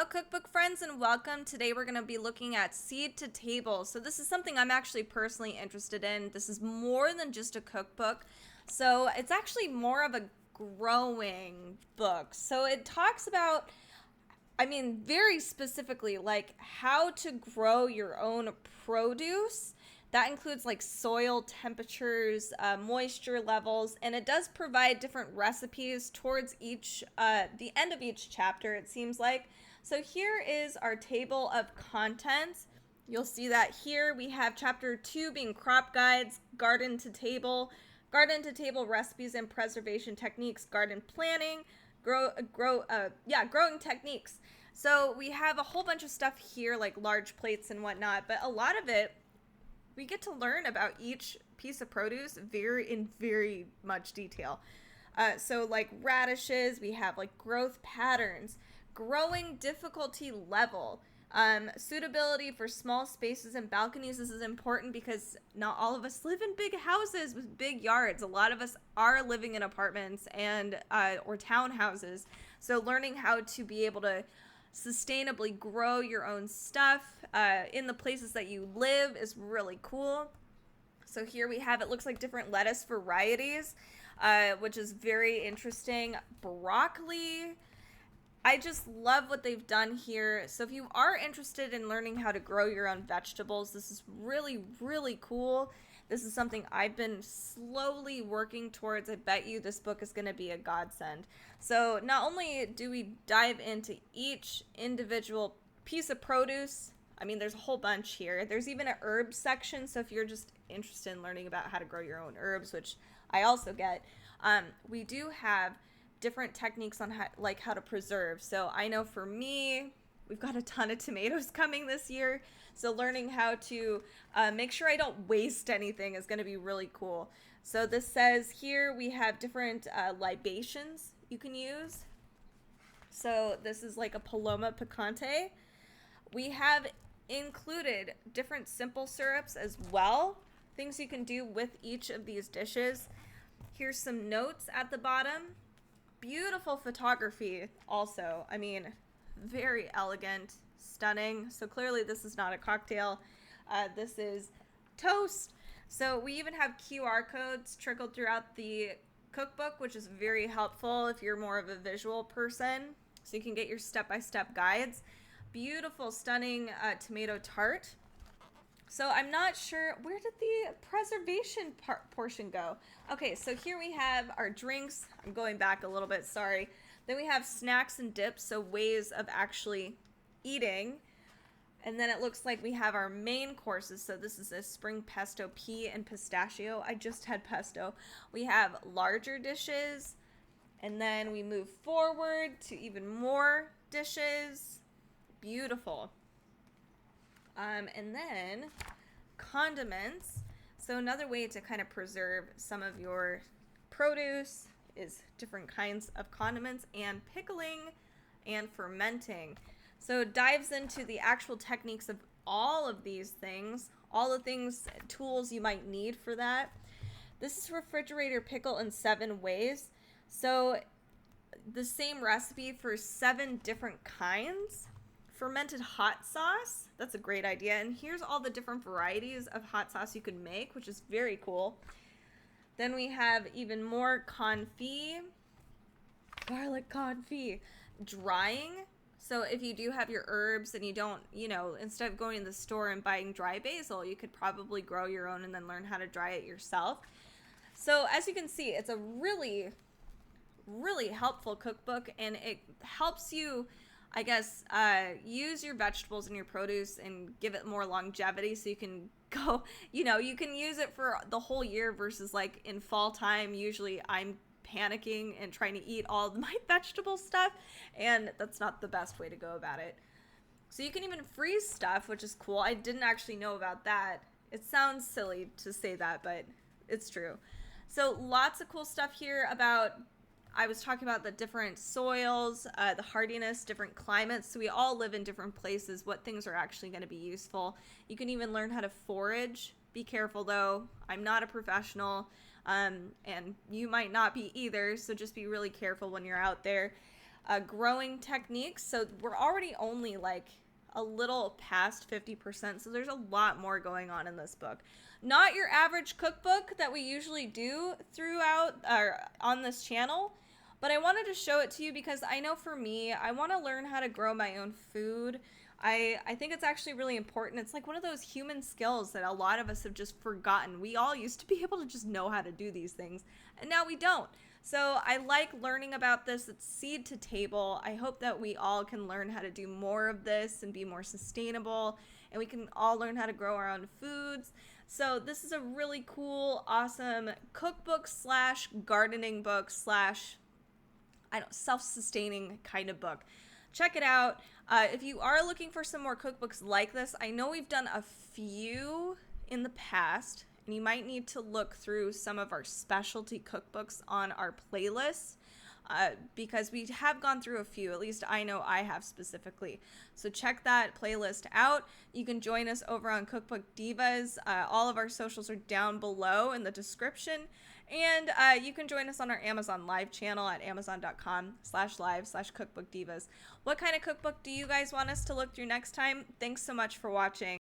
Hello, cookbook friends, and welcome. Today we're going to be looking at seed to table. So this is something I'm actually personally interested in. This is more than just a cookbook. So it's actually more of a growing book. So it talks about, very specifically, like how to grow your own produce. That includes like soil temperatures, moisture levels, and it does provide different recipes towards the end of each chapter, it seems like. So here is our table of contents. You'll see that here we have chapter 2 being crop guides, garden to table recipes and preservation techniques, garden planning, growing techniques. So we have a whole bunch of stuff here like large plates and whatnot, but a lot of it we get to learn about each piece of produce in very much detail. So like radishes, we have like growth patterns, growing difficulty level, suitability for small spaces and balconies. This is important because not all of us live in big houses with big yards. A lot of us are living in apartments and or townhouses. So learning how to be able to sustainably grow your own stuff in the places that you live is really cool. So here we have, it looks like different lettuce varieties, which is very interesting. Broccoli. I just love what they've done here. So if you are interested in learning how to grow your own vegetables, this is really cool. This is something I've been slowly working towards. I bet you this book is going to be a godsend. So not only do we dive into each individual piece of produce, there's a whole bunch here. There's even an herb section. So if you're just interested in learning about how to grow your own herbs, which I also get, we do have different techniques on how to preserve. So I know for me, we've got a ton of tomatoes coming this year. So learning how to make sure I don't waste anything is going to be really cool. So this says here we have different libations you can use. So this is like a Paloma Picante. We have included different simple syrups as well. Things you can do with each of these dishes. Here's some notes at the bottom. Beautiful photography also. Very elegant, stunning. So clearly this is not a cocktail. This is toast. So we even have QR codes trickled throughout the cookbook, which is very helpful if you're more of a visual person. So you can get your step-by-step guides. Beautiful, stunning tomato tart. So I'm not sure, where did the preservation portion go? Okay, so here we have our drinks. I'm going back a little bit, sorry. Then we have snacks and dips, so ways of actually eating. And then it looks like we have our main courses. So this is a spring pesto pea and pistachio. I just had pesto. We have larger dishes. And then we move forward to even more dishes. Beautiful. And then condiments. So another way to kind of preserve some of your produce is different kinds of condiments and pickling and fermenting. So it dives into the actual techniques of all of these things, all the things, tools you might need for that. This is refrigerator pickle in 7 ways. So the same recipe for 7 different kinds. Fermented hot sauce, that's a great idea. And here's all the different varieties of hot sauce you can make, which is very cool. Then we have even more confit, garlic confit, drying. So if you do have your herbs and you don't, instead of going to the store and buying dry basil, you could probably grow your own and then learn how to dry it yourself. So as you can see, it's a really helpful cookbook, and it helps you, use your vegetables and your produce and give it more longevity so you can go, you can use it for the whole year versus like in fall time. Usually I'm panicking and trying to eat all of my vegetable stuff, and that's not the best way to go about it. So you can even freeze stuff, which is cool. I didn't actually know about that. It sounds silly to say that, but it's true. So lots of cool stuff here about, I was talking about the different soils, the hardiness, different climates. So we all live in different places, what things are actually going to be useful. You can even learn how to forage. Be careful though. I'm not a professional, and you might not be either. So just be really careful when you're out there. growing techniques. So we're already only like a little past 50%, so there's a lot more going on in this book. Not your average cookbook that we usually do throughout or on this channel, but I wanted to show it to you because I know for me, I want to learn how to grow my own food. I think it's actually really important. It's like one of those human skills that a lot of us have just forgotten. We all used to be able to just know how to do these things, and now we don't. So I like learning about this. It's seed to table. I hope that we all can learn how to do more of this and be more sustainable, and we can all learn how to grow our own foods. So this is a really cool, awesome cookbook slash gardening book slash self-sustaining kind of book. Check it out. If you are looking for some more cookbooks like this, I know we've done a few in the past, and you might need to look through some of our specialty cookbooks on our playlist, because we have gone through a few. At least I know I have specifically. So check that playlist out. You can join us over on Cookbook Divas. All of our socials are down below in the description. And you can join us on our Amazon Live channel at amazon.com/live/cookbookdivas. What kind of cookbook do you guys want us to look through next time? Thanks so much for watching.